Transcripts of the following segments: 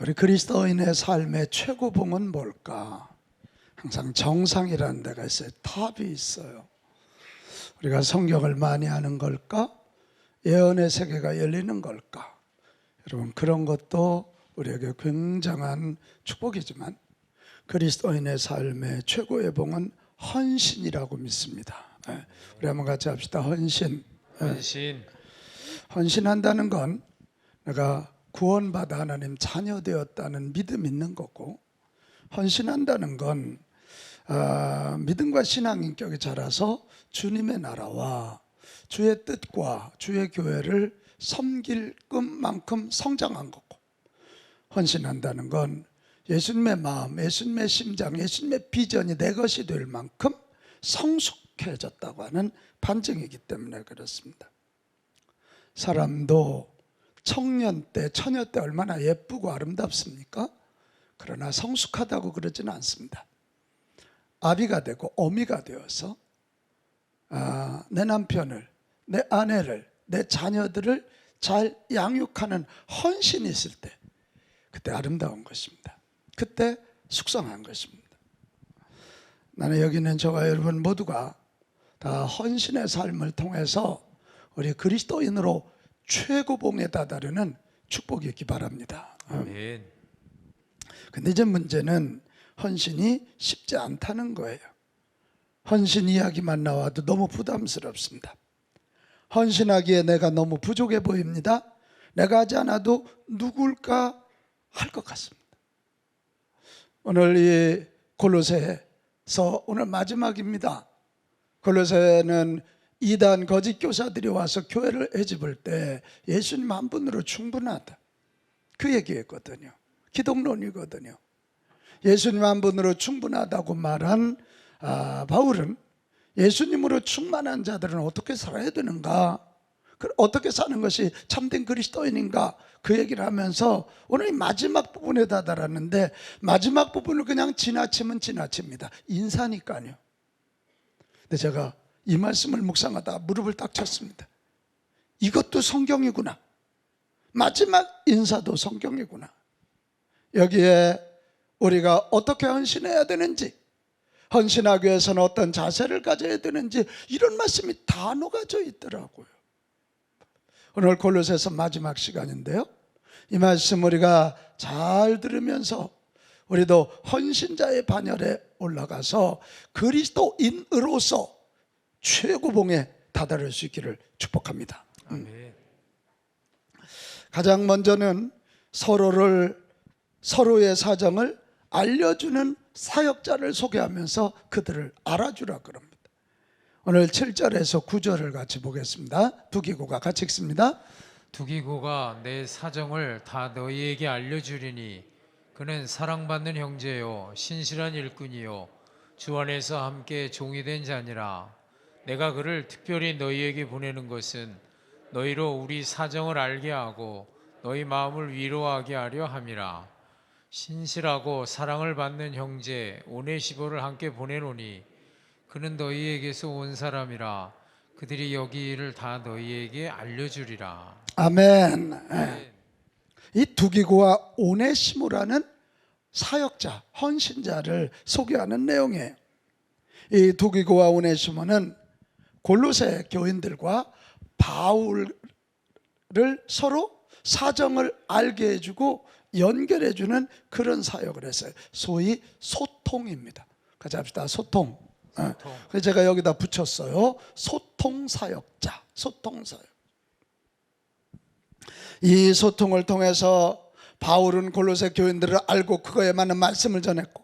우리 그리스도인의 삶의 최고봉은 뭘까? 항상 정상이라는 데가 있어요. 탑이 있어요. 우리가 성경을 많이 하는 걸까? 예언의 세계가 열리는 걸까? 여러분, 그런 것도 우리에게 굉장한 축복이지만 그리스도인의 삶의 최고의 봉은 헌신이라고 믿습니다. 우리 한번 같이 합시다. 헌신. 헌신한다는 건 내가 구원받아 하나님 자녀 되었다는 믿음 있는 거고, 헌신한다는 건 믿음과 신앙 인격이 자라서 주님의 나라와 주의 뜻과 주의 교회를 섬길 것만큼 성장한 거고, 헌신한다는 건 예수님의 마음, 예수님의 심장, 예수님의 비전이 내 것이 될 만큼 성숙해졌다고 하는 반증이기 때문에 그렇습니다. 사람도 청년 때, 처녀 때 얼마나 예쁘고 아름답습니까? 그러나 성숙하다고 그러지는 않습니다. 아비가 되고 어미가 되어서 내 남편을, 내 아내를, 내 자녀들을 잘 양육하는 헌신이 있을 때, 그때 아름다운 것입니다. 그때 숙성한 것입니다. 나는 여기 있는 저와 여러분 모두가 다 헌신의 삶을 통해서 우리 그리스도인으로 최고봉에 다다르는 축복이 있기 바랍니다. 아멘. 근데 이제 문제는 헌신이 쉽지 않다는 거예요. 헌신 이야기만 나와도 너무 부담스럽습니다. 헌신하기에 내가 너무 부족해 보입니다. 내가 하지 않아도 누굴까 할 것 같습니다. 오늘 이 골로새서 오늘 마지막입니다. 골로새는 이단 거짓 교사들이 와서 교회를 애집을 때 예수님 한 분으로 충분하다, 그 얘기했거든요. 기독론이거든요. 예수님 한 분으로 충분하다고 말한 바울은 예수님으로 충만한 자들은 어떻게 살아야 되는가, 어떻게 사는 것이 참된 그리스도인인가, 그 얘기를 하면서 오늘 이 마지막 부분에 다다랐는데, 마지막 부분을 그냥 지나치면 지나칩니다. 인사니까요. 근데 제가 이 말씀을 묵상하다 무릎을 딱 쳤습니다. 이것도 성경이구나. 마지막 인사도 성경이구나. 여기에 우리가 어떻게 헌신해야 되는지, 헌신하기 위해서는 어떤 자세를 가져야 되는지, 이런 말씀이 다 녹아져 있더라고요. 오늘 골로새서 마지막 시간인데요, 이 말씀 우리가 잘 들으면서 우리도 헌신자의 반열에 올라가서 그리스도인으로서 최고봉에 다다를 수 있기를 축복합니다. 가장 먼저는 서로의 사정을 알려주는 사역자를 소개하면서 그들을 알아주라 그럽니다. 오늘 7절에서 9절을 같이 보겠습니다. 두기고가 같이 읽습니다. 두기고가 내 사정을 다 너희에게 알려주리니 그는 사랑받는 형제요 신실한 일꾼이요 주 안에서 함께 종이 된 자니라. 내가 그를 특별히 너희에게 보내는 것은 너희로 우리 사정을 알게 하고 너희 마음을 위로하게 하려 함이라. 신실하고 사랑을 받는 형제 오네시보를 함께 보내노니 그는 너희에게서 온 사람이라. 그들이 여기 일을 다 너희에게 알려주리라. 아멘. 이 두기고와 오네시모라는 사역자, 헌신자를 소개하는 내용이에요. 이 두기고와 오네시모는 골로새 교인들과 바울을 서로 사정을 알게 해주고 연결해주는 그런 사역을 했어요. 소위 소통입니다. 같이 합시다. 소통. 그래서 제가 여기다 붙였어요. 소통사역자, 소통사역. 이 소통을 통해서 바울은 골로새 교인들을 알고 그거에 맞는 말씀을 전했고,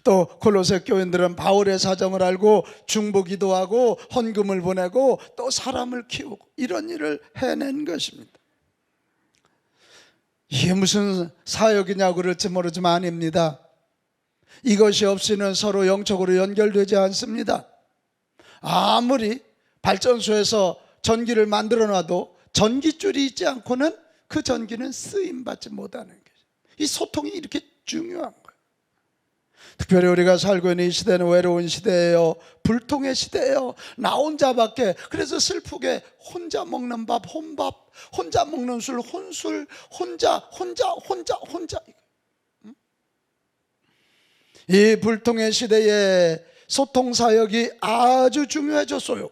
또 골로새 교인들은 바울의 사정을 알고 중보기도 하고 헌금을 보내고 또 사람을 키우고 이런 일을 해낸 것입니다. 이게 무슨 사역이냐고 그럴지 모르지만 아닙니다. 이것이 없이는 서로 영적으로 연결되지 않습니다. 아무리 발전소에서 전기를 만들어 놔도 전기줄이 있지 않고는 그 전기는 쓰임받지 못하는 것이죠. 이 소통이 이렇게 중요한 거예요. 특별히 우리가 살고 있는 이 시대는 외로운 시대예요. 불통의 시대예요. 나 혼자밖에. 그래서 슬프게 혼자 먹는 밥, 혼밥, 혼자 먹는 술, 혼술, 혼자. 이 불통의 시대에 소통사역이 아주 중요해졌어요.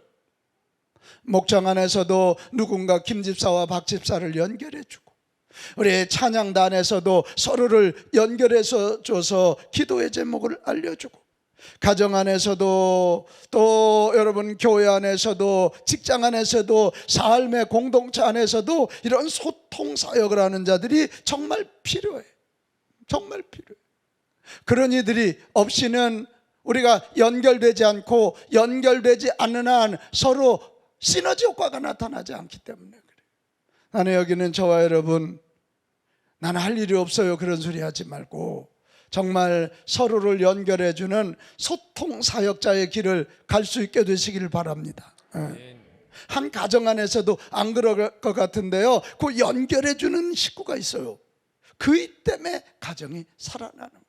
목장 안에서도 누군가 김집사와 박집사를 연결해주고, 우리 찬양단에서도 서로를 연결해서 줘서 기도의 제목을 알려주고, 가정 안에서도 또 여러분 교회 안에서도 직장 안에서도 삶의 공동체 안에서도 이런 소통사역을 하는 자들이 정말 필요해요. 정말 필요해요. 그런 이들이 없이는 우리가 연결되지 않고 연결되지 않는 한 서로 시너지 효과가 나타나지 않기 때문에 그래요. 나는 여기는 저와 여러분, 나는 할 일이 없어요 그런 소리 하지 말고 정말 서로를 연결해주는 소통사역자의 길을 갈 수 있게 되시길 바랍니다. 한 가정 안에서도 안 그럴 것 같은데요, 그 연결해주는 식구가 있어요. 그이 때문에 가정이 살아나는 거예요.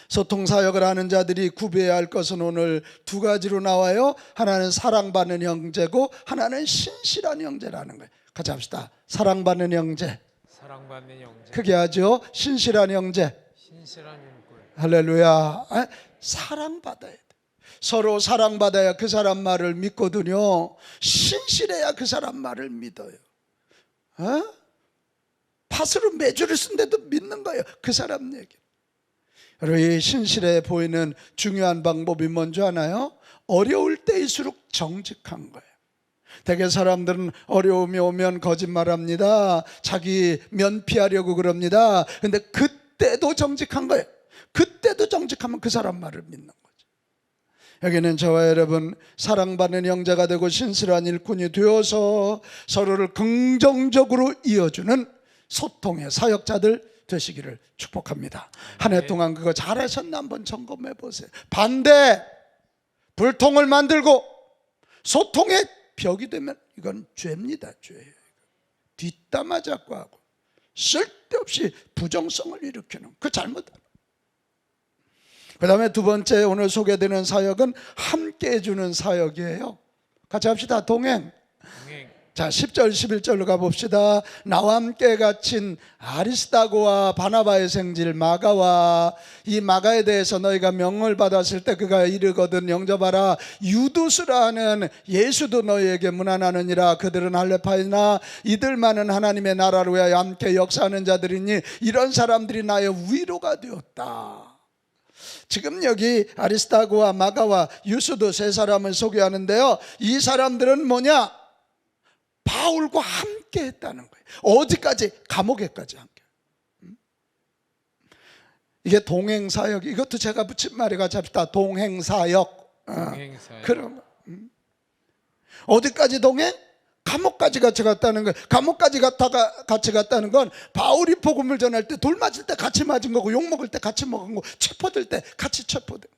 소통사역을 하는 자들이 구비해야 할 것은 오늘 두 가지로 나와요. 하나는 사랑받는 형제고 하나는 신실한 형제라는 거예요. 같이 합시다. 사랑받는 형제. 사랑받는 형제. 크게 하죠. 신실한 형제. 신실한 인권. 할렐루야. 사랑받아야 돼. 서로 사랑받아야 그 사람 말을 믿거든요. 신실해야 그 사람 말을 믿어요. 팥으로 메주를 쓴데도 믿는 거예요, 그 사람 얘기. 여러분, 이 신실해 보이는 중요한 방법이 뭔지 아나요? 어려울 때일수록 정직한 거예요. 대개 사람들은 어려움이 오면 거짓말합니다. 자기 면피하려고 그럽니다. 근데 그때도 정직한 거예요. 그때도 정직하면 그 사람 말을 믿는 거죠. 여기는 저와 여러분 사랑받는 형제가 되고 신실한 일꾼이 되어서 서로를 긍정적으로 이어주는 소통의 사역자들 되시기를 축복합니다. 한 해 동안 그거 잘하셨나 한번 점검해 보세요. 반대, 불통을 만들고 소통의 벽이 되면 이건 죄입니다. 죄예요. 뒷담화 잡고 하고 쓸데없이 부정성을 일으키는 그 잘못하는. 그 다음에 두 번째 오늘 소개되는 사역은 함께 해주는 사역이에요. 같이 합시다. 동행. 자, 10절 11절로 가봅시다. 나와 함께 갇힌 아리스다고와 바나바의 생질 마가와, 이 마가에 대해서 너희가 명을 받았을 때 그가 이르거든 영접하라. 유두스라 하는 예수도 너희에게 문안하느니라. 그들은 할레파이나 이들만은 하나님의 나라를 위하여 함께 역사하는 자들이니 이런 사람들이 나의 위로가 되었다. 지금 여기 아리스다고와 마가와 유수도 세 사람을 소개하는데요, 이 사람들은 뭐냐? 바울과 함께 했다는 거예요. 어디까지? 감옥에까지 함께. 이게 동행사역. 이것도 제가 붙인 말이 같이 합시다. 동행사역. 그런 거. 어디까지 동행? 감옥까지 같이 갔다는 거예요. 감옥까지 갔다가 같이 갔다는 건 바울이 복음을 전할 때 돌 맞을 때 같이 맞은 거고, 욕 먹을 때 같이 먹은 거고, 체포될 때 같이 체포된.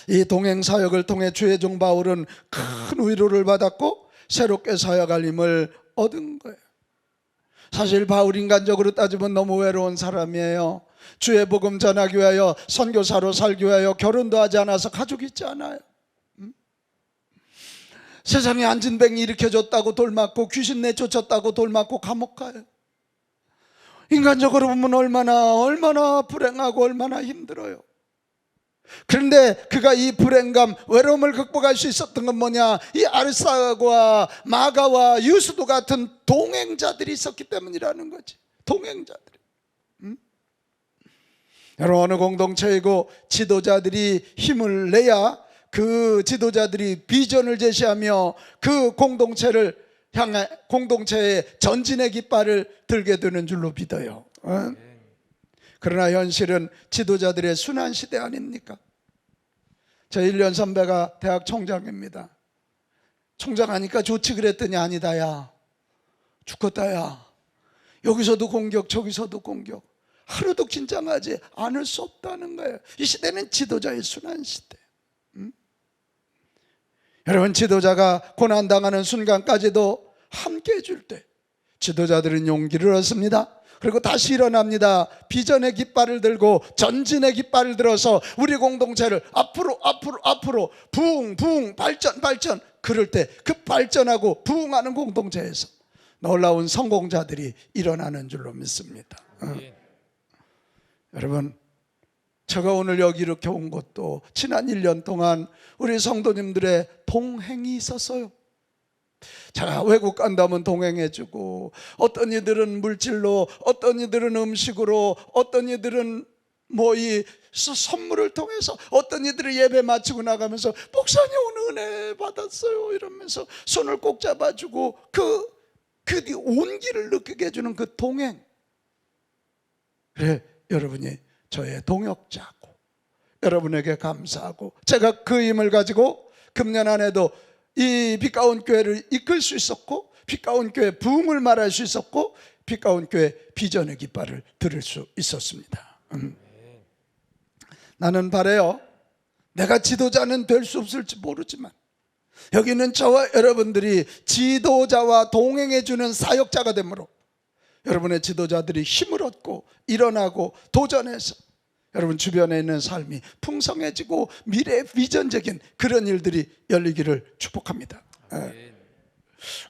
이 동행사역을 통해 주의 종 바울은 큰 위로를 받았고 새롭게 사역할 힘을 얻은 거예요. 사실 바울 인간적으로 따지면 너무 외로운 사람이에요. 주의 복음 전하기 위하여, 선교사로 살기 위하여 결혼도 하지 않아서 가족이 있지 않아요. 세상에 안진뱅이 일으켜줬다고 돌 맞고, 귀신 내쫓았다고 돌 맞고 감옥 가요. 인간적으로 보면 얼마나 불행하고 얼마나 힘들어요. 그런데 그가 이 불행감, 외로움을 극복할 수 있었던 건 뭐냐? 이 아리스다고와 마가와 유수도 같은 동행자들이 있었기 때문이라는 거지. 동행자들이. 여러분, 어느 공동체이고 지도자들이 힘을 내야 그 지도자들이 비전을 제시하며 그 공동체를 향해 공동체의 전진의 깃발을 들게 되는 줄로 믿어요. 그러나 현실은 지도자들의 순환 시대 아닙니까? 저 1년 선배가 대학 총장입니다. 총장하니까 좋지 그랬더니 아니다 야, 죽겠다 야, 여기서도 공격 저기서도 공격, 하루도 긴장하지 않을 수 없다는 거예요. 이 시대는 지도자의 순환 시대. 여러분, 지도자가 고난당하는 순간까지도 함께 해줄 때 지도자들은 용기를 얻습니다. 그리고 다시 일어납니다. 비전의 깃발을 들고 전진의 깃발을 들어서 우리 공동체를 앞으로 부흥 발전 그럴 때 그 발전하고 부흥하는 공동체에서 놀라운 성공자들이 일어나는 줄로 믿습니다. 여러분, 제가 오늘 여기 이렇게 온 것도 지난 1년 동안 우리 성도님들의 동행이 있었어요. 자, 외국 간다면 동행해주고, 어떤 이들은 물질로, 어떤 이들은 음식으로, 어떤 이들은 이 선물을 통해서, 어떤 이들은 예배 마치고 나가면서 목사님 오늘 은혜 받았어요 이러면서 손을 꼭 잡아주고 그 온기를 느끼게 해주는 그 동행. 그래, 여러분이 저의 동역자고 여러분에게 감사하고, 제가 그 힘을 가지고 금년 안에도 이 빛가운 교회를 이끌 수 있었고, 빛가운 교회 부흥을 말할 수 있었고, 빛가운 교회 비전의 깃발을 들을 수 있었습니다. 나는 바라요, 내가 지도자는 될 수 없을지 모르지만 여기는 저와 여러분들이 지도자와 동행해주는 사역자가 되므로 여러분의 지도자들이 힘을 얻고 일어나고 도전해서 여러분 주변에 있는 삶이 풍성해지고 미래 비전적인 그런 일들이 열리기를 축복합니다.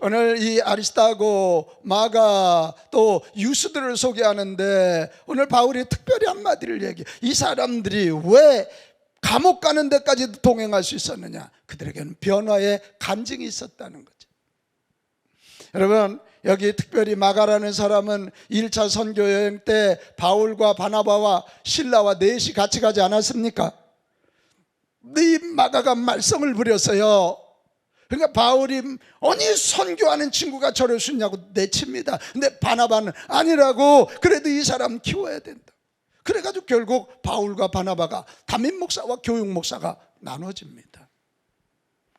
오늘 이 아리스타고 마가 또 유수들을 소개하는데 오늘 바울이 특별히 한마디를 얘기해. 이 사람들이 왜 감옥 가는 데까지도 동행할 수 있었느냐? 그들에게는 변화의 간증이 있었다는 거죠. 여러분, 여기 특별히 마가라는 사람은 1차 선교 여행 때 바울과 바나바와 실라와 넷이 같이 가지 않았습니까? 이 마가가 말썽을 부렸어요. 그러니까 바울이 아니 선교하는 친구가 저럴 수 있냐고 내칩니다. 근데 바나바는 아니라고, 그래도 이 사람 키워야 된다. 그래가지고 결국 바울과 바나바가 담임 목사와 교육 목사가 나눠집니다.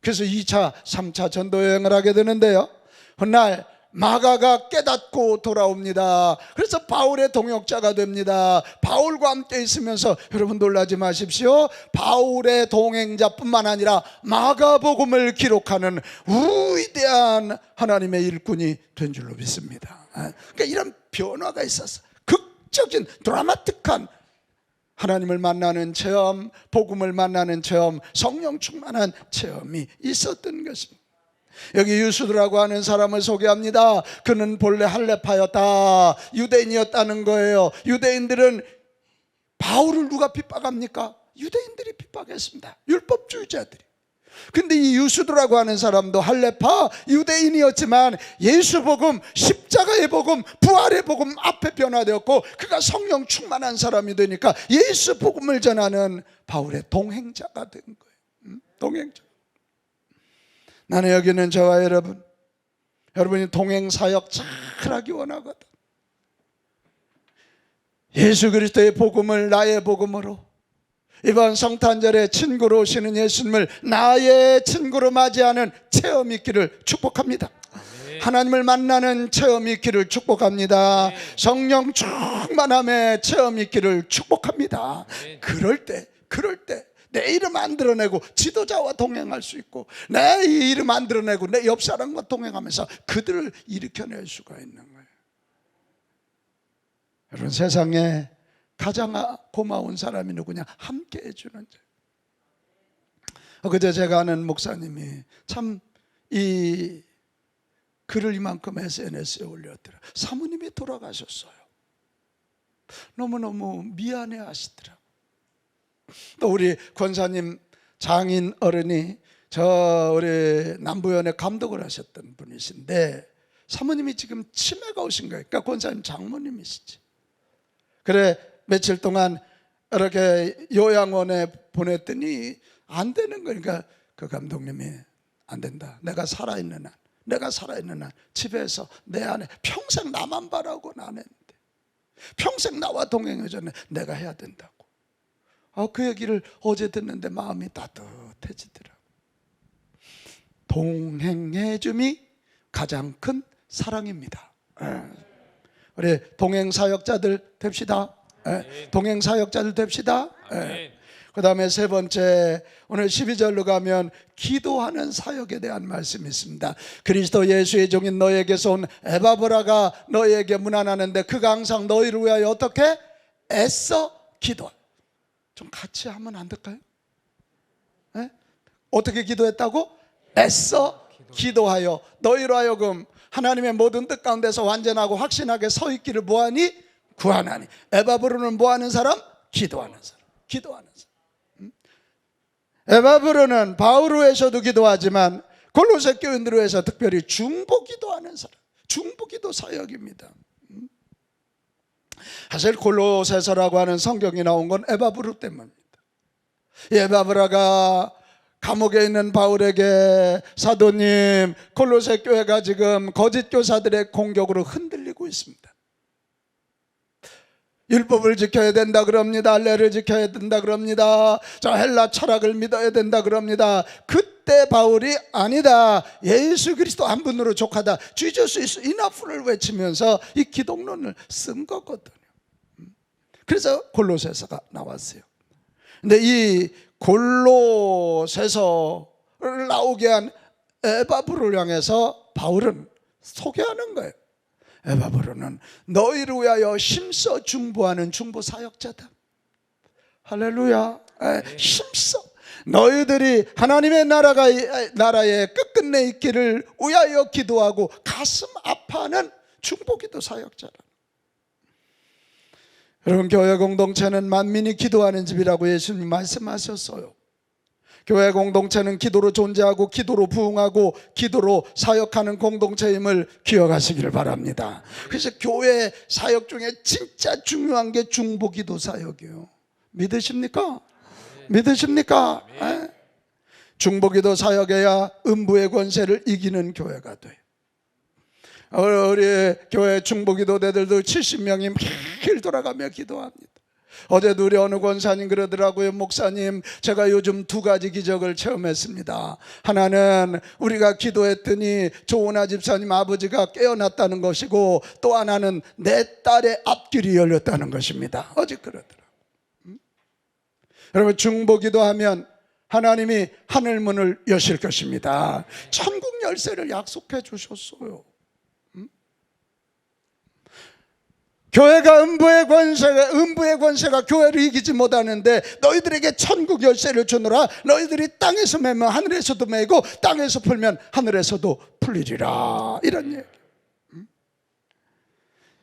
그래서 2차 3차 전도 여행을 하게 되는데요, 그날 마가가 깨닫고 돌아옵니다. 그래서 바울의 동역자가 됩니다. 바울과 함께 있으면서, 여러분 놀라지 마십시오, 바울의 동행자뿐만 아니라 마가복음을 기록하는 위대한 하나님의 일꾼이 된 줄로 믿습니다. 그러니까 이런 변화가 있었어. 극적인 드라마틱한 하나님을 만나는 체험, 복음을 만나는 체험, 성령 충만한 체험이 있었던 것입니다. 여기 유수드라고 하는 사람을 소개합니다. 그는 본래 할레파였다, 유대인이었다는 거예요. 유대인들은 바울을 누가 핍박합니까? 유대인들이 핍박했습니다. 율법주의자들이. 근데 이 유수드라고 하는 사람도 할레파 유대인이었지만 예수 복음, 십자가의 복음, 부활의 복음 앞에 변화되었고 그가 성령 충만한 사람이 되니까 예수 복음을 전하는 바울의 동행자가 된 거예요. 동행자. 나는 여기는 저와 여러분이 동행사역 잘하기 원하거든. 예수 그리스도의 복음을 나의 복음으로, 이번 성탄절에 친구로 오시는 예수님을 나의 친구로 맞이하는 체험이 있기를 축복합니다. 하나님을 만나는 체험이 있기를 축복합니다. 성령 충만함의 체험이 있기를 축복합니다. 그럴 때 내 이름 안 드러내고 지도자와 동행할 수 있고, 내 이름 안 드러내고 내 옆 사람과 동행하면서 그들을 일으켜낼 수가 있는 거예요. 여러분, 세상에 가장 고마운 사람이 누구냐? 함께 해주는 자. 그제 제가 아는 목사님이 참 이 글을 이만큼 SNS에 올렸더라. 사모님이 돌아가셨어요. 너무너무 미안해 하시더라. 또 우리 권사님 장인 어른이 우리 남부연에 감독을 하셨던 분이신데 사모님이 지금 치매가 오신 거예요. 그러니까 권사님 장모님이시지. 그래 며칠 동안 이렇게 요양원에 보냈더니 안 되는 거니까 그 감독님이 안 된다. 내가 살아있는 한 집에서 내 안에 평생 나만 바라고는 안 했는데 평생 나와 동행해줬네. 내가 해야 된다고. 그 얘기를 어제 듣는데 마음이 따뜻해지더라고. 동행해줌이 가장 큰 사랑입니다. 우리 동행사역자들 됩시다. 동행사역자들 됩시다. 그 다음에 세 번째, 오늘 12절로 가면 기도하는 사역에 대한 말씀이 있습니다. 그리스도 예수의 종인 너에게서 온 에바브라가 너에게 문안하는데 그가 항상 너희를 위하여 어떻게? 애써 기도. 좀 같이 하면 안 될까요? 네? 어떻게 기도했다고? 애써 기도하여 너희로 하여금 하나님의 모든 뜻 가운데서 완전하고 확신하게 서 있기를 뭐하니? 구하나니. 에바브로는 뭐하는 사람? 기도하는 사람. 기도하는 사람. 에바브로는 바울로에서도 기도하지만 골로새 교인들을 위해서 특별히 중보기도하는 사람, 중보기도 사역입니다. 사실 골로새서라고 하는 성경이 나온 건 에바브로 때문입니다. 에바브라가 감옥에 있는 바울에게 사도님, 골로새 교회가 지금 거짓 교사들의 공격으로 흔들리고 있습니다. 율법을 지켜야 된다 그럽니다. 할례를 지켜야 된다 그럽니다. 저 헬라 철학을 믿어야 된다 그럽니다. 그때 바울이 아니다, 예수 그리스도 한 분으로 족하다, Jesus is enough를 외치면서 이 기독론을 쓴 거거든요. 그래서 골로새서가 나왔어요. 근데 이 골로새서를 나오게 한 에바브로를 향해서 바울은 소개하는 거예요. 에바브로는 너희를 위하여 힘써 중보하는 중보 사역자다. 할렐루야. 힘써 너희들이 하나님의 나라에 끝끝내 있기를 위하여 기도하고 가슴 아파하는 중보기도 사역자다. 여러분, 교회 공동체는 만민이 기도하는 집이라고 예수님 말씀하셨어요. 교회 공동체는 기도로 존재하고 기도로 부흥하고 기도로 사역하는 공동체임을 기억하시기를 바랍니다. 그래서 교회 사역 중에 진짜 중요한 게 중보기도 사역이에요. 믿으십니까? 믿으십니까? 중보기도 사역해야 음부의 권세를 이기는 교회가 돼요. 우리 교회 중보기도대들도 70명이 매일 돌아가며 기도합니다. 어제도 우리 어느 권사님 그러더라고요. 목사님, 제가 요즘 두 가지 기적을 체험했습니다. 하나는 우리가 기도했더니 조은아 집사님 아버지가 깨어났다는 것이고, 또 하나는 내 딸의 앞길이 열렸다는 것입니다. 어제 그러더라고요. 여러분, 중보기도하면 하나님이 하늘문을 여실 것입니다. 천국 열쇠를 약속해 주셨어요. 교회가 음부의 권세가 교회를 이기지 못하는데 너희들에게 천국 열쇠를 주노라. 너희들이 땅에서 매면 하늘에서도 매고 땅에서 풀면 하늘에서도 풀리리라. 이런 얘기.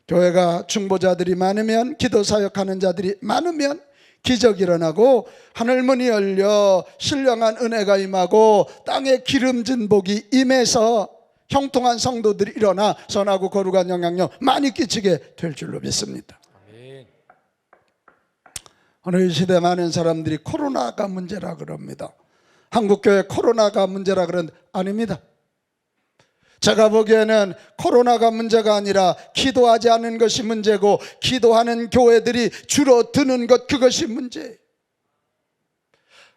교회가 중보자들이 많으면, 기도 사역하는 자들이 많으면 기적이 일어나고 하늘문이 열려 신령한 은혜가 임하고 땅에 기름진 복이 임해서 형통한 성도들이 일어나 선하고 거룩한 영향력 많이 끼치게 될 줄로 믿습니다. 아멘. 오늘 이 시대 많은 사람들이 코로나가 문제라 그럽니다. 한국교회 코로나가 문제라 그러는데 아닙니다. 제가 보기에는 코로나가 문제가 아니라 기도하지 않는 것이 문제고, 기도하는 교회들이 줄어드는 것, 그것이 문제예요.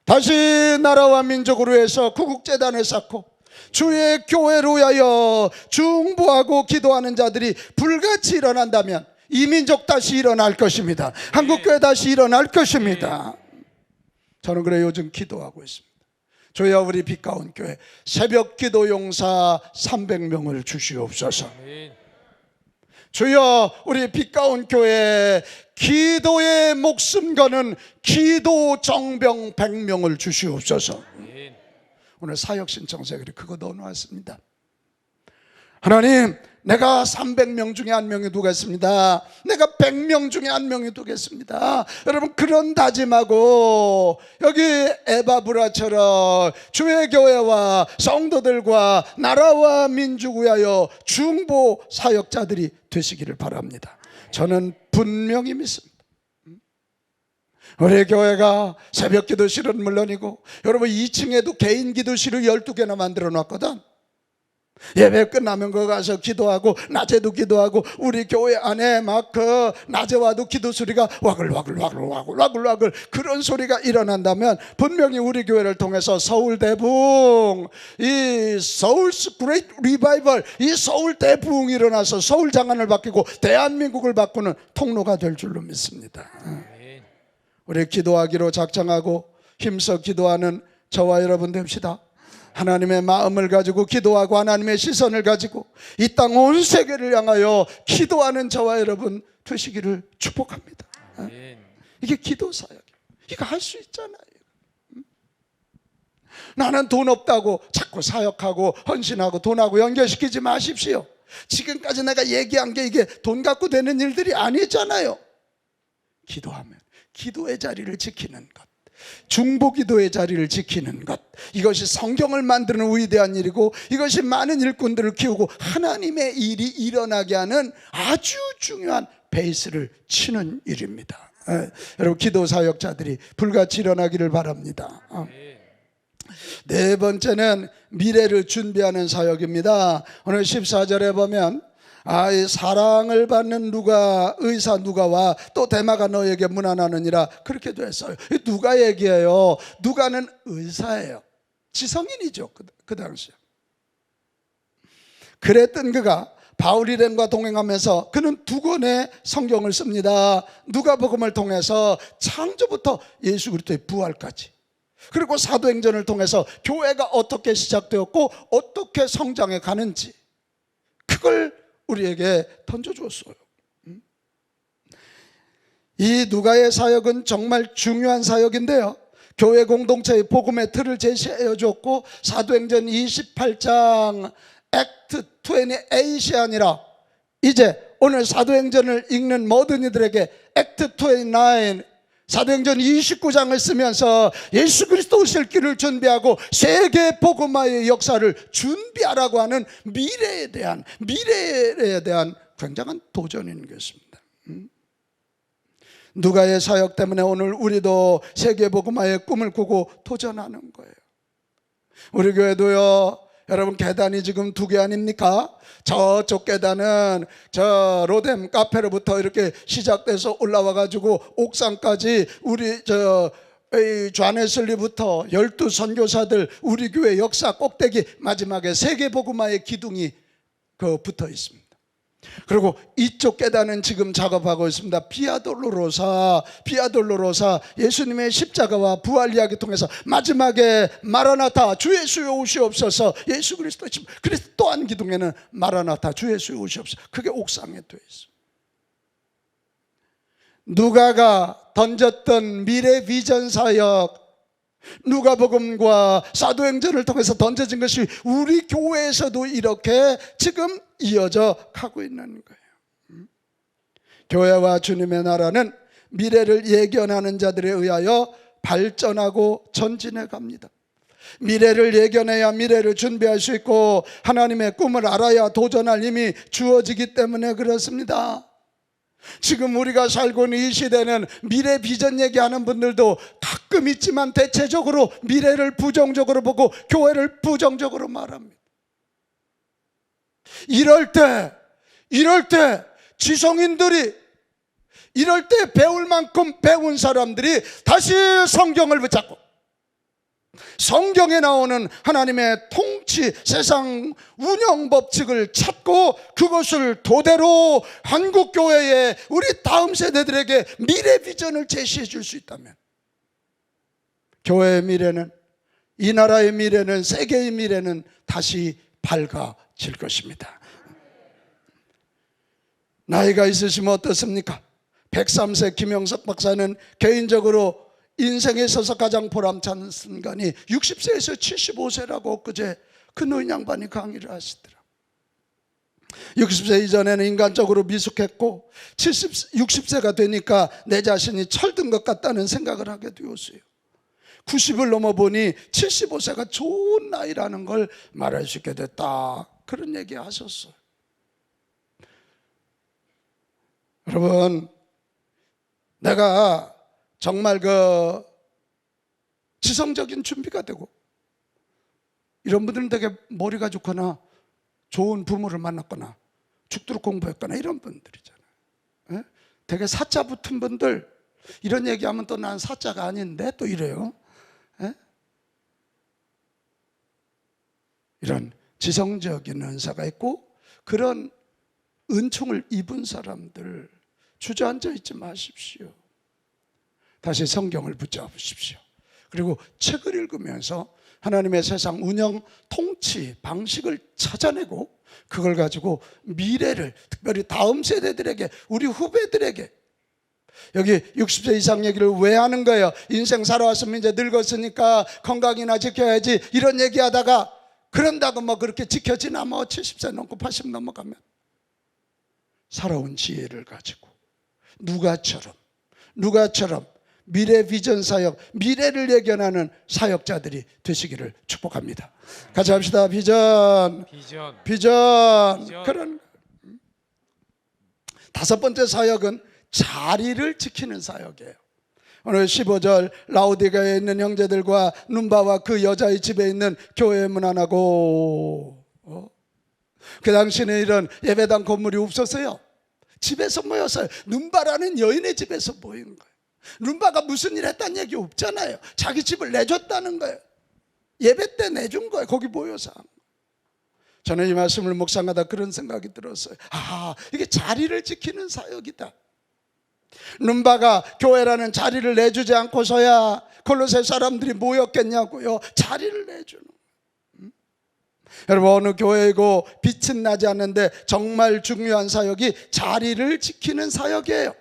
다시 나라와 민족을 위해서 구국재단을 쌓고 주의 교회를 위하여 중보하고 기도하는 자들이 불같이 일어난다면 이 민족 다시 일어날 것입니다. 한국교회 다시 일어날 것입니다. 저는 그래 요즘 기도하고 있습니다. 주여, 우리 빛가운 교회 새벽 기도 용사 300명을 주시옵소서. 주여, 우리 빛가운 교회 기도에 목숨 거는 기도 정병 100명을 주시옵소서. 오늘 사역 신청서에 그거 넣어놓았습니다. 하나님, 내가 300명 중에 한 명이 되겠습니다. 내가 100명 중에 한 명이 되겠습니다. 여러분, 그런 다짐하고 여기 에바브라처럼 주의 교회와 성도들과 나라와 민족 위하여 중보 사역자들이 되시기를 바랍니다. 저는 분명히 믿습니다. 우리 교회가 새벽 기도실은 물론이고, 여러분 2층에도 개인 기도실을 12개나 만들어 놨거든. 예배 끝나면 거기 가서 기도하고 낮에도 기도하고, 우리 교회 안에 막 그 낮에 와도 기도 소리가 와글와글 그런 소리가 일어난다면 분명히 우리 교회를 통해서 서울 대부흥, 이 서울스 그레이트 리바이벌, 이 서울 대부흥이 일어나서 서울 장안을 바뀌고 대한민국을 바꾸는 통로가 될 줄로 믿습니다. 우리 기도하기로 작정하고 힘써 기도하는 저와 여러분 됩시다. 하나님의 마음을 가지고 기도하고 하나님의 시선을 가지고 이 땅 온 세계를 향하여 기도하는 저와 여러분 되시기를 축복합니다. 아멘. 이게 기도 사역이에요. 이거 할 수 있잖아요. 나는 돈 없다고 자꾸 사역하고 헌신하고 돈하고 연결시키지 마십시오. 지금까지 내가 얘기한 게 이게 돈 갖고 되는 일들이 아니잖아요. 기도하면 기도의 자리를 지키는 것, 중보기도의 자리를 지키는 것, 이것이 성경을 만드는 위대한 일이고 이것이 많은 일꾼들을 키우고 하나님의 일이 일어나게 하는 아주 중요한 베이스를 치는 일입니다. 여러분 기도 사역자들이 불같이 일어나기를 바랍니다. 네 번째는 미래를 준비하는 사역입니다. 오늘 14절에 보면 이 사랑을 받는 누가 의사 누가와 또 대마가 너에게 문안하느니라 그렇게 됐어요. 누가 얘기해요? 누가는 의사예요. 지성인이죠. 그 당시에. 그랬던 그가 바울 일행과 동행하면서 그는 두 권의 성경을 씁니다. 누가복음을 통해서 창조부터 예수 그리스도의 부활까지, 그리고 사도행전을 통해서 교회가 어떻게 시작되었고 어떻게 성장해 가는지 그걸 우리에게 던져주었어요. 이 누가의 사역은 정말 중요한 사역인데요, 교회 공동체의 복음의 틀을 제시해 줬고 사도행전 28장 액트 28이 아니라 이제 오늘 사도행전을 읽는 모든 이들에게 액트 29, 사도행전 29장을 쓰면서 예수 그리스도 오실 길을 준비하고 세계 복음화의 역사를 준비하라고 하는 미래에 대한 굉장한 도전인 것입니다. 누가의 사역 때문에 오늘 우리도 세계 복음화의 꿈을 꾸고 도전하는 거예요. 우리 교회도요, 여러분 계단이 지금 2개 아닙니까? 저쪽 계단은 저 로뎀 카페로부터 이렇게 시작돼서 올라와 가지고 옥상까지 우리 좌네슬리부터 12 선교사들 우리 교회 역사 꼭대기 마지막에 세계 복음화의 기둥이 붙어 있습니다. 그리고 이쪽 계단은 지금 작업하고 있습니다. 비아돌로로사 예수님의 십자가와 부활 이야기 통해서 마지막에 마라나타 주 예수여 오시옵소서, 예수 그리스도 그래서 또 한 기둥에는 마라나타 주 예수여 오시옵소서, 그게 옥상에 되어 있습니다. 누가가 던졌던 미래 비전 사역, 누가복음과 사도행전을 통해서 던져진 것이 우리 교회에서도 이렇게 지금 이어져 가고 있는 거예요. 교회와 주님의 나라는 미래를 예견하는 자들에 의하여 발전하고 전진해 갑니다. 미래를 예견해야 미래를 준비할 수 있고 하나님의 꿈을 알아야 도전할 힘이 주어지기 때문에 그렇습니다. 지금 우리가 살고 있는 이 시대는 미래 비전 얘기하는 분들도 가끔 있지만 대체적으로 미래를 부정적으로 보고 교회를 부정적으로 말합니다. 이럴 때 지성인들이, 이럴 때 배울 만큼 배운 사람들이 다시 성경을 붙잡고 성경에 나오는 하나님의 통치, 세상 운영 법칙을 찾고 그것을 토대로 한국교회에 우리 다음 세대들에게 미래 비전을 제시해 줄 수 있다면 교회의 미래는, 이 나라의 미래는, 세계의 미래는 다시 밝아질 것입니다. 나이가 있으시면 어떻습니까? 103세 김영석 박사는 개인적으로 인생에 있어서 가장 보람찬 순간이 60세에서 75세라고 엊그제 그 노인 양반이 강의를 하시더라. 60세 이전에는 인간적으로 미숙했고 60세가 되니까 내 자신이 철든 것 같다는 생각을 하게 되었어요. 90을 넘어보니 75세가 좋은 나이라는 걸 말할 수 있게 됐다, 그런 얘기 하셨어요. 여러분, 내가 정말 지성적인 준비가 되고 이런 분들은 되게 머리가 좋거나 좋은 부모를 만났거나 죽도록 공부했거나 이런 분들이잖아요. 되게 사자 붙은 분들, 이런 얘기하면 또 난 사자가 아닌데 또 이래요. 이런 지성적인 은사가 있고 그런 은총을 입은 사람들 주저앉아 있지 마십시오. 다시 성경을 붙잡으십시오. 그리고 책을 읽으면서 하나님의 세상 운영 통치 방식을 찾아내고 그걸 가지고 미래를, 특별히 다음 세대들에게, 우리 후배들에게, 여기 60세 이상 얘기를 왜 하는 거예요? 인생 살아왔으면 이제 늙었으니까 건강이나 지켜야지 이런 얘기하다가, 그런다고 뭐 그렇게 지켜지나, 뭐 70세 넘고 80 넘어가면. 살아온 지혜를 가지고 누가처럼 미래 비전 사역, 미래를 예견하는 사역자들이 되시기를 축복합니다. 같이 합시다. 비전. 그런 다섯 번째 사역은 자리를 지키는 사역이에요. 오늘 15절, 라오디게아에 있는 형제들과 눈바와 그 여자의 집에 있는 교회 문안하고. 그 당시에는 이런 예배당 건물이 없었어요. 집에서 모였어요. 눈바라는 여인의 집에서 모인 거예요. 눈바가 무슨 일 했다는 얘기 없잖아요. 자기 집을 내줬다는 거예요. 예배 때 내준 거예요. 거기 모여서. 저는 이 말씀을 묵상하다 그런 생각이 들었어요. 이게 자리를 지키는 사역이다. 눈바가 교회라는 자리를 내주지 않고서야 골로새 사람들이 모였겠냐고요. 자리를 내주는 거예요. 여러분, 어느 교회이고 빛은 나지 않는데 정말 중요한 사역이 자리를 지키는 사역이에요.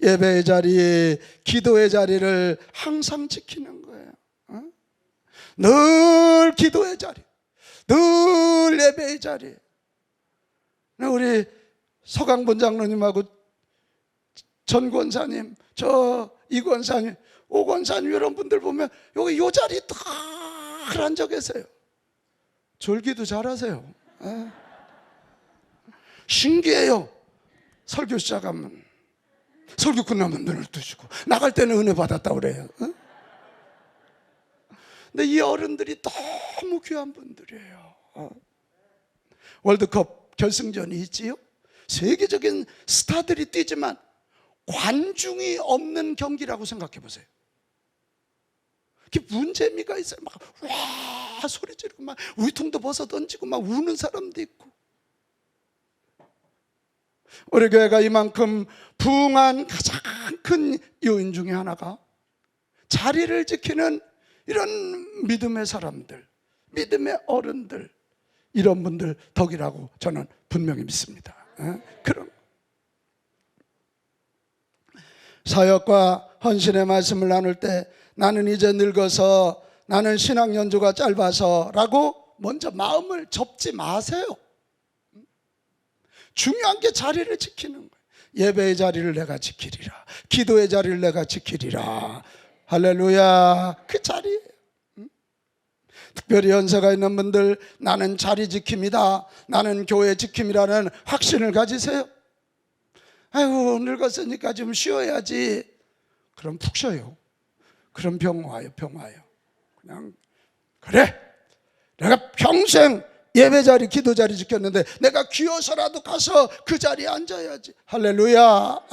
예배의 자리, 기도의 자리를 항상 지키는 거예요. 늘 기도의 자리, 늘 예배의 자리. 우리 서강본 장로님하고 전 권사님, 이 권사님, 오 권사님, 이런 분들 보면 여기 요 자리 딱 앉아 계세요. 졸기도 잘하세요. 신기해요. 설교 시작하면, 설교 끝나면 눈을 뜨시고, 나갈 때는 은혜 받았다 그래요. 근데 이 어른들이 너무 귀한 분들이에요. 월드컵 결승전이 있지요. 세계적인 스타들이 뛰지만 관중이 없는 경기라고 생각해 보세요. 그게 문재미가 있어요. 막 와 소리 지르고 막 우유통도 벗어 던지고 막 우는 사람도 있고. 우리 교회가 이만큼 부흥한 가장 큰 요인 중에 하나가 자리를 지키는 이런 믿음의 사람들, 믿음의 어른들, 이런 분들 덕이라고 저는 분명히 믿습니다. 그럼 사역과 헌신의 말씀을 나눌 때 나는 이제 늙어서, 나는 신앙 연주가 짧아서 라고 먼저 마음을 접지 마세요. 중요한 게 자리를 지키는 거예요. 예배의 자리를 내가 지키리라, 기도의 자리를 내가 지키리라. 할렐루야. 그 자리예요. 특별히 연세가 있는 분들, 나는 자리 지킴이다, 나는 교회 지킴이라는 확신을 가지세요. 아이고 늙었으니까 좀 쉬어야지. 그럼 푹 쉬어요. 그럼 병 와요. 그냥 그래, 내가 평생 예배 자리, 기도 자리 지켰는데 내가 귀어서라도 가서 그 자리에 앉아야지. 할렐루야.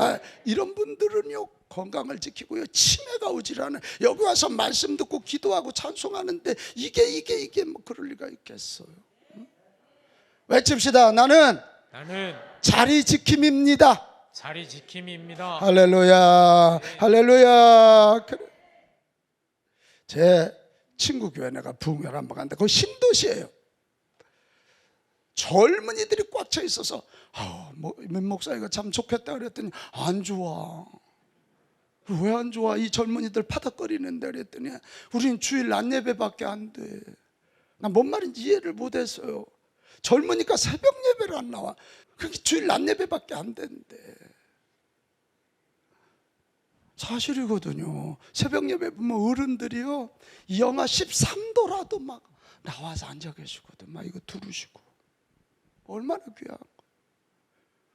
이런 분들은요 건강을 지키고요 치매가 오질 않아요. 여기 와서 말씀 듣고 기도하고 찬송하는데 이게 뭐 그럴 리가 있겠어요. 외칩시다. 나는 자리 지킴입니다. 자리 지킴입니다. 할렐루야. 할렐루야. 제 친구 교회 내가 부흥회를 한번 갔는데 거기 신도시예요. 젊은이들이 꽉 차 있어서 민 목사님가 참 좋겠다 그랬더니 안 좋아. 왜 안 좋아? 이 젊은이들 파닥거리는데 그랬더니 우린 주일 낮 예배밖에 안 돼. 난 뭔 말인지 이해를 못했어요. 젊으니까 새벽 예배를 안 나와. 그게 주일 낮 예배밖에 안 된대. 사실이거든요. 새벽 예배 보면 어른들이요 영하 13도라도 막 나와서 앉아 계시거든. 막 이거 두르시고. 얼마나 귀한 거.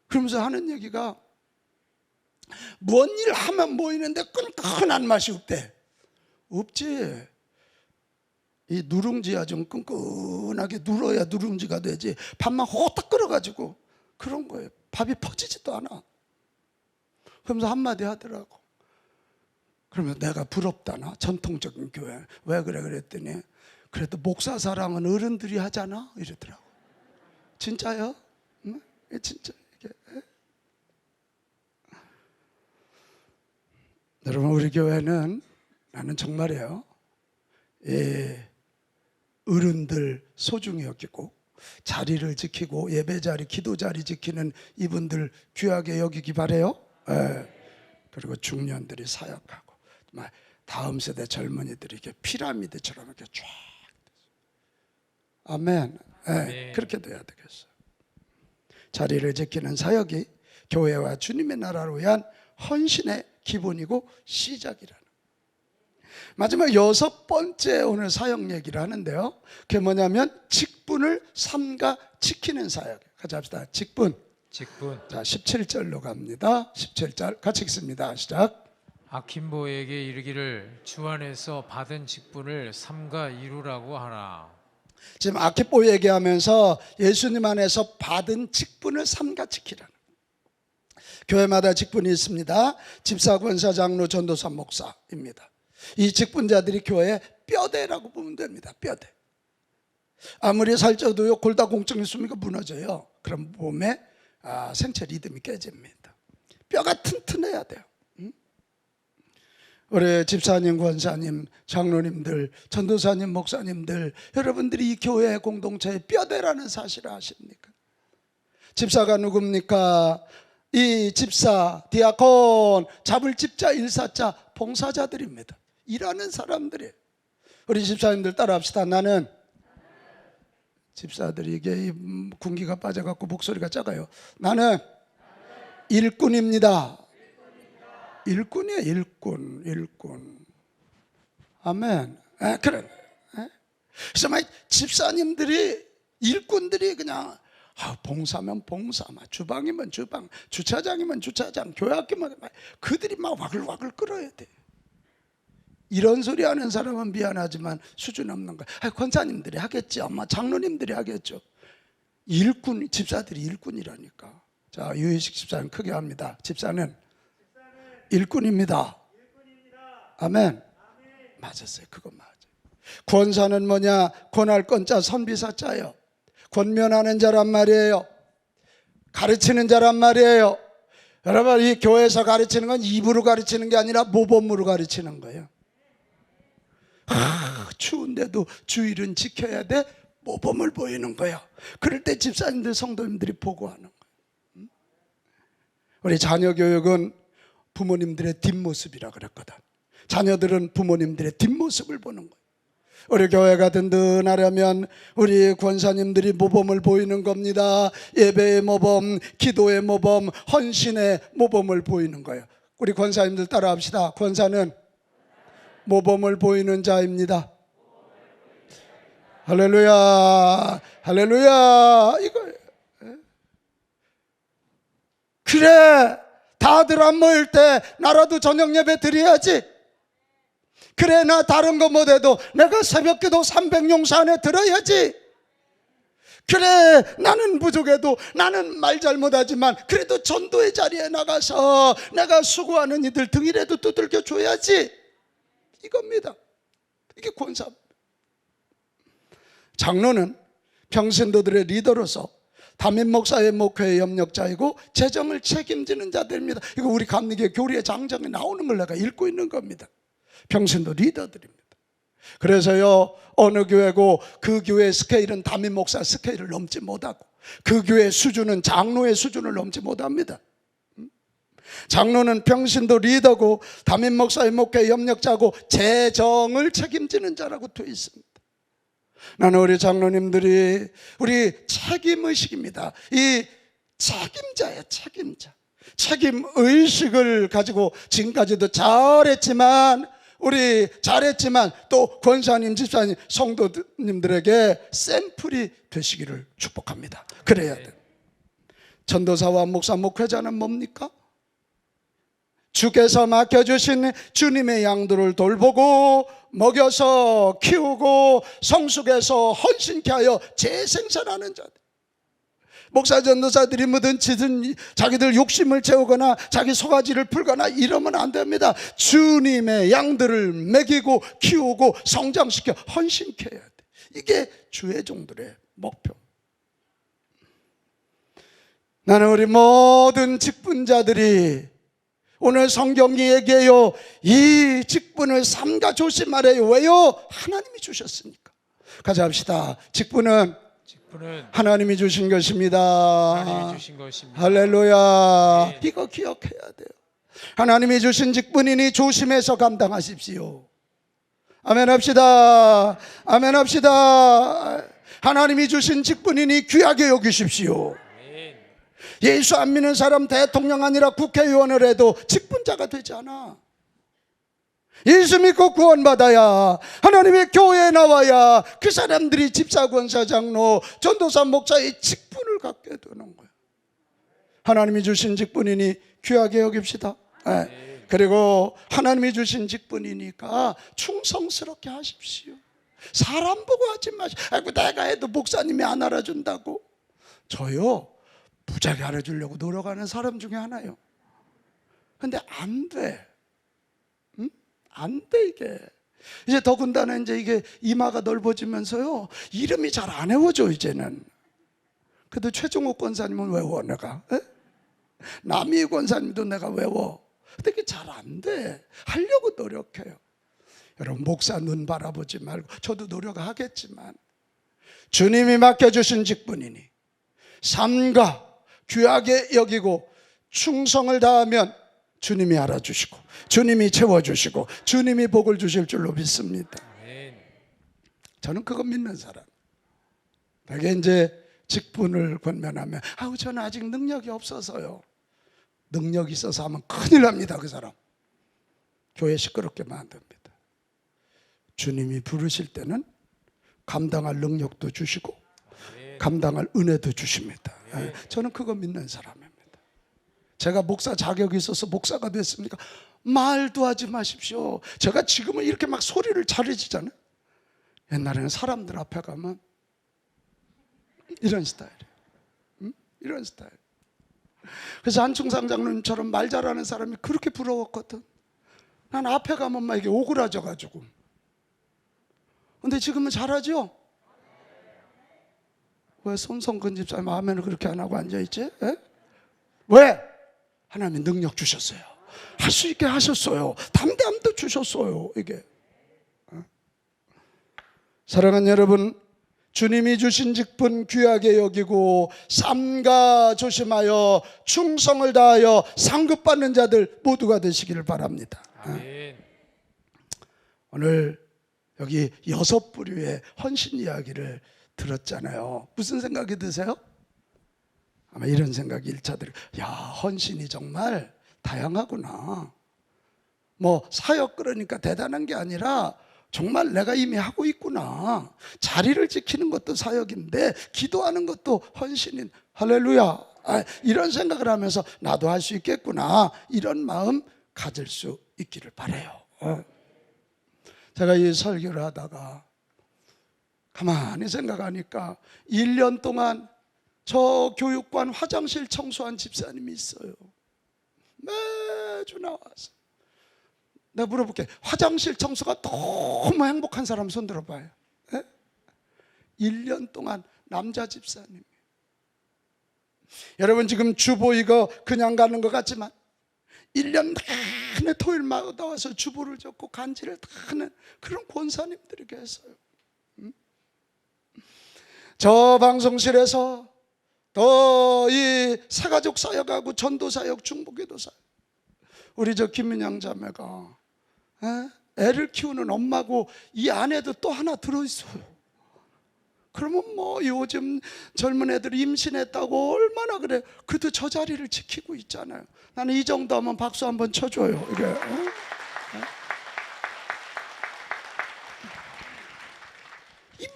그러면서 하는 얘기가 뭔 일 하면 모이는데 끈끈한 맛이 없대. 없지. 이 누룽지야 좀 끈끈하게 눌어야 누룽지가 되지. 밥만 호딱 끓여가지고 그런 거예요. 밥이 퍼지지도 않아. 그러면서 한마디 하더라고. 그러면 내가 부럽다나 전통적인 교회. 왜 그래 그랬더니 그래도 목사 사랑은 어른들이 하잖아 이러더라고. 진짜요? 응? 진짜 이게. 여러분, 우리 교회는 나는 정말이에요, 어른들 소중히 여기고 자리를 지키고 예배 자리, 기도 자리 지키는 이분들 귀하게 여기기 바래요. 그리고 중년들이 사역하고 다음 세대 젊은이들이 이렇게 피라미드처럼 이렇게 쫙. 아멘. 그렇게 돼야 되겠어요. 자리를 지키는 사역이 교회와 주님의 나라를 위한 헌신의 기본이고 시작이라는. 마지막 6번째 오늘 사역 얘기를 하는데요, 그게 뭐냐면 직분을 삼가 지키는 사역. 같이 합시다. 직분. 자, 17절로 갑니다. 17절 같이 읽습니다. 시작. 아킨보에게 이르기를 주 안에서 받은 직분을 삼가 이루라고 하라. 지금 아키포 얘기하면서 예수님 안에서 받은 직분을 삼가 지키라는. 교회마다 직분이 있습니다. 집사, 권사, 장로, 전도사, 목사입니다. 이 직분자들이 교회의 뼈대라고 보면 됩니다. 뼈대. 아무리 살쪄도요, 골다공증이 있으면 무너져요. 그럼 몸에 생체 리듬이 깨집니다. 뼈가 튼튼해야 돼요. 우리 집사님, 권사님, 장로님들, 전도사님, 목사님들, 여러분들이 이 교회 공동체의 뼈대라는 사실을 아십니까? 집사가 누굽니까? 이 집사, 디아콘, 잡을 집자, 일사자, 봉사자들입니다. 일하는 사람들이에요. 우리 집사님들 따라합시다. 나는, 집사들이 이게 군기가 빠져갖고 목소리가 작아요. 나는 일꾼입니다. 일꾼이에요. 일꾼. 아멘. 그래. 그래서 막 집사님들이, 일꾼들이 그냥 봉사면 봉사, 주방이면 주방, 주차장이면 주차장, 교회학교면 그들이 막 와글와글 끓어야 돼. 이런 소리 하는 사람은 미안하지만 수준 없는 거야. 권사님들이 하겠죠. 아마 장로님들이 하겠죠. 일꾼, 집사들이 일꾼이라니까. 자, 유희식 집사는 크게 합니다. 집사는 일꾼입니다. 아멘. 맞았어요. 그거 맞아요. 권사는 뭐냐? 권할 권자, 선비사자예요. 권면하는 자란 말이에요. 가르치는 자란 말이에요. 여러분, 이 교회에서 가르치는 건 입으로 가르치는 게 아니라 모범으로 가르치는 거예요. 추운데도 주일은 지켜야 돼. 모범을 보이는 거야. 그럴 때 집사님들, 성도님들이 보고하는 거예요. 우리 자녀 교육은 부모님들의 뒷모습이라 그랬거든. 자녀들은 부모님들의 뒷모습을 보는 거예요. 우리 교회가 든든하려면 우리 권사님들이 모범을 보이는 겁니다. 예배의 모범, 기도의 모범, 헌신의 모범을 보이는 거예요. 우리 권사님들 따라합시다. 권사는 모범을 보이는 자입니다. 할렐루야, 할렐루야. 이거예요. 그래, 다들 안 모일 때 나라도 저녁 예배 드려야지. 그래, 나 다른 거 못해도 내가 새벽기도 300용사 안에 들어야지. 그래, 나는 부족해도, 나는 말 잘못하지만 그래도 전도의 자리에 나가서 내가 수고하는 이들 등이라도 두들겨 줘야지. 이겁니다. 이게 권사. 장로는 평신도들의 리더로서 담임 목사의 목회의 협력자이고 재정을 책임지는 자들입니다. 이거 우리 감리교 교리의 장정에 나오는 걸 내가 읽고 있는 겁니다. 평신도 리더들입니다. 그래서요, 어느 교회고 그 교회의 스케일은 담임 목사 스케일을 넘지 못하고 그 교회의 수준은 장로의 수준을 넘지 못합니다. 장로는 평신도 리더고 담임 목사의 목회 협력자고 재정을 책임지는 자라고 되어 있습니다. 나는 우리 장로님들이 우리 책임의식입니다. 이 책임자예요. 책임자. 책임의식을 가지고 지금까지도 잘했지만 또 권사님, 집사님, 성도님들에게 샘플이 되시기를 축복합니다. 그래야 돼. 전도사와 목사, 목회자는 뭡니까? 주께서 맡겨주신 주님의 양들을 돌보고 먹여서 키우고 성숙해서 헌신케 하여 재생산하는 자들. 목사, 전도사들이 뭐든 자기들 욕심을 채우거나 자기 소가지를 풀거나 이러면 안 됩니다. 주님의 양들을 먹이고 키우고 성장시켜 헌신케 해야 돼. 이게 주의 종들의 목표. 나는 우리 모든 직분자들이 오늘 성경이 얘기해요. 이 직분을 삼가 조심하래요. 왜요? 하나님이 주셨으니까. 가자 합시다. 직분은 하나님이 주신 것입니다. 하나님이 주신 것입니다. 할렐루야. 네. 이거 기억해야 돼요. 하나님이 주신 직분이니 조심해서 감당하십시오. 아멘 합시다. 아멘 합시다. 하나님이 주신 직분이니 귀하게 여기십시오. 아멘. 예수 안 믿는 사람 대통령 아니라 국회의원을 해도 직분자가 되지 않아. 예수 믿고 구원받아야, 하나님의 교회에 나와야 그 사람들이 집사, 권사, 장로, 전도사, 목사의 직분을 갖게 되는 거예요. 하나님이 주신 직분이니 귀하게 여깁시다. 네. 그리고 하나님이 주신 직분이니까 충성스럽게 하십시오. 사람 보고 하지 마시고, 아이고 내가 해도 목사님이 안 알아준다고. 저요 무지하게 알아주려고 노력하는 사람 중에 하나예요. 근데 안 돼. 응? 안 돼 이게. 이제 더군다나 이제 이게 이마가 넓어지면서요 이름이 잘 안 외워져 이제는. 그래도 최종욱 권사님은 외워 내가. 에? 남희 권사님도 내가 외워. 근데 그게 잘 안 돼. 하려고 노력해요. 여러분 목사 눈 바라보지 말고, 저도 노력하겠지만 주님이 맡겨주신 직분이니 삼가 귀하게 여기고 충성을 다하면 주님이 알아주시고 주님이 채워주시고 주님이 복을 주실 줄로 믿습니다. 저는 그거 믿는 사람. 그게 이제 직분을 권면하면 아우 저는 아직 능력이 없어서요. 능력이 있어서 하면 큰일 납니다. 그 사람 교회 시끄럽게 만듭니다. 주님이 부르실 때는 감당할 능력도 주시고 감당할 은혜도 주십니다. 저는 그거 믿는 사람입니다. 제가 목사 자격이 있어서 목사가 됐습니까? 말도 하지 마십시오. 제가 지금은 이렇게 막 소리를 잘해지잖아요. 옛날에는 사람들 앞에 가면 이런 스타일이에요. 응? 이런 스타일. 그래서 한충상 장로님처럼 말 잘하는 사람이 그렇게 부러웠거든. 난 앞에 가면 막 이게 오그라져가지고. 근데 지금은 잘하죠? 왜 손성근 집사님 아멘을 그렇게 안 하고 앉아있지? 에? 왜? 하나님이 능력 주셨어요. 할 수 있게 하셨어요. 담대함도 주셨어요. 이게. 사랑하는 여러분, 주님이 주신 직분 귀하게 여기고 삼가 조심하여 충성을 다하여 상급받는 자들 모두가 되시기를 바랍니다. 아멘. 오늘 여기 6부류의 헌신 이야기를 들었잖아요. 무슨 생각이 드세요? 아마 이런 생각이 1차 들어요. 야, 헌신이 정말 다양하구나. 뭐 사역 그러니까 대단한 게 아니라 정말 내가 이미 하고 있구나. 자리를 지키는 것도 사역인데 기도하는 것도 헌신인, 할렐루야. 이런 생각을 하면서 나도 할 수 있겠구나, 이런 마음 가질 수 있기를 바라요. 제가 이 설교를 하다가 가만히 생각하니까 1년 동안 저 교육관 화장실 청소한 집사님이 있어요. 매주 나와서. 내가 물어볼게. 화장실 청소가 너무 행복한 사람 손 들어봐요. 에? 1년 동안 남자 집사님. 여러분 지금 주보 이거 그냥 가는 것 같지만 1년 내내 토요일마다 와서 주보를 적고 간지를 다 하는 그런 권사님들이 계세요. 저 방송실에서 더 이 사가족 사역하고 전도사역, 중보기도 사역, 우리 저 김민양 자매가 애를 키우는 엄마고 이 안에도 또 하나 들어있어요. 그러면 뭐 요즘 젊은 애들이 임신했다고 얼마나 그래. 그래도 저 자리를 지키고 있잖아요. 나는 이 정도 하면 박수 한번 쳐줘요. 이게.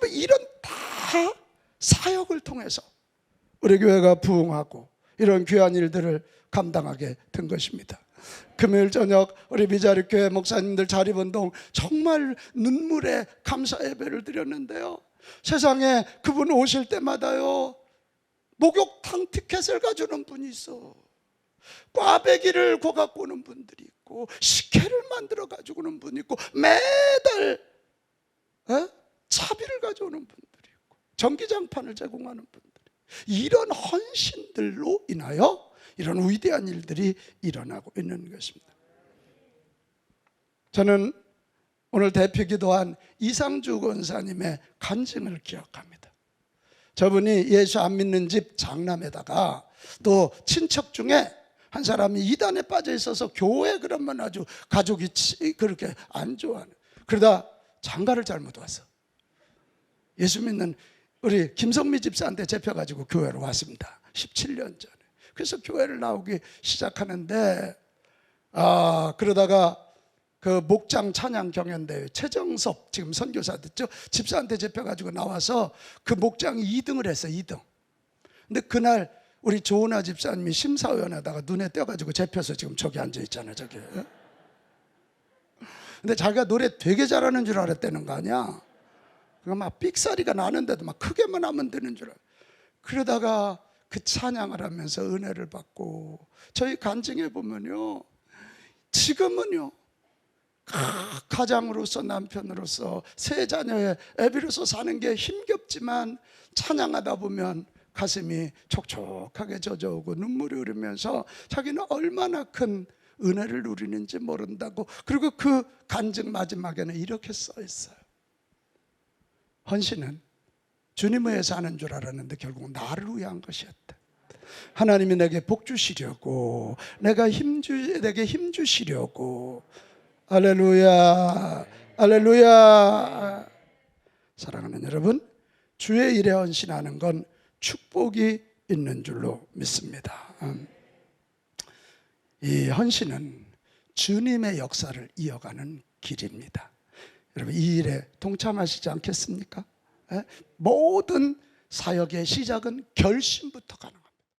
이런 다 사역을 통해서 우리 교회가 부흥하고 이런 귀한 일들을 감당하게 된 것입니다. 금요일 저녁 우리 미자립교회 목사님들 자립운동 정말 눈물에 감사 예배를 드렸는데요, 세상에 그분 오실 때마다요 목욕탕 티켓을 가져오는 분이 있어. 꽈배기를 고갖고 오는 분들이 있고 식혜를 만들어 가지고 오는 분이 있고 매달 차비를 가져오는 분들이 있고 전기장판을 제공하는 분들이, 이런 헌신들로 인하여 이런 위대한 일들이 일어나고 있는 것입니다. 저는 오늘 대표 기도한 이상주 권사님의 간증을 기억합니다. 저분이 예수 안 믿는 집 장남에다가 또 친척 중에 한 사람이 이단에 빠져 있어서 교회 그러면 아주 가족이 그렇게 안 좋아하는, 그러다 장가를 잘못 와서 예수 믿는 우리 김성미 집사한테 잡혀가지고 교회로 왔습니다. 17년 전에. 그래서 교회를 나오기 시작하는데 그러다가 그 목장 찬양 경연대회 최정섭 지금 선교사 됐죠? 집사한테 잡혀가지고 나와서 그 목장이 2등을 했어요. 2등. 근데 그날 우리 조은아 집사님이 심사위원에다가 눈에 띄어가지고 잡혀서 지금 저기 앉아 있잖아요. 저기. 근데 자기가 노래 되게 잘하는 줄 알았다는 거 아니야? 막 삑사리가 나는데도 막 크게만 하면 되는 줄 알아. 그러다가 그 찬양을 하면서 은혜를 받고, 저희 간증해 보면요, 지금은요 가장으로서 남편으로서 세 자녀의 애비로서 사는 게 힘겹지만 찬양하다 보면 가슴이 촉촉하게 젖어오고 눈물이 흐르면서 자기는 얼마나 큰 은혜를 누리는지 모른다고. 그리고 그 간증 마지막에는 이렇게 써 있어요. 헌신은 주님을 위해서 하는 줄 알았는데 결국 나를 위한 것이었다. 하나님이 내게 복 주시려고, 내게 힘 주시려고. 할렐루야, 할렐루야. 사랑하는 여러분, 주의 일에 헌신하는 건 축복이 있는 줄로 믿습니다. 이 헌신은 주님의 역사를 이어가는 길입니다. 여러분, 이 일에 동참하시지 않겠습니까? 모든 사역의 시작은 결심부터 가는 거예요.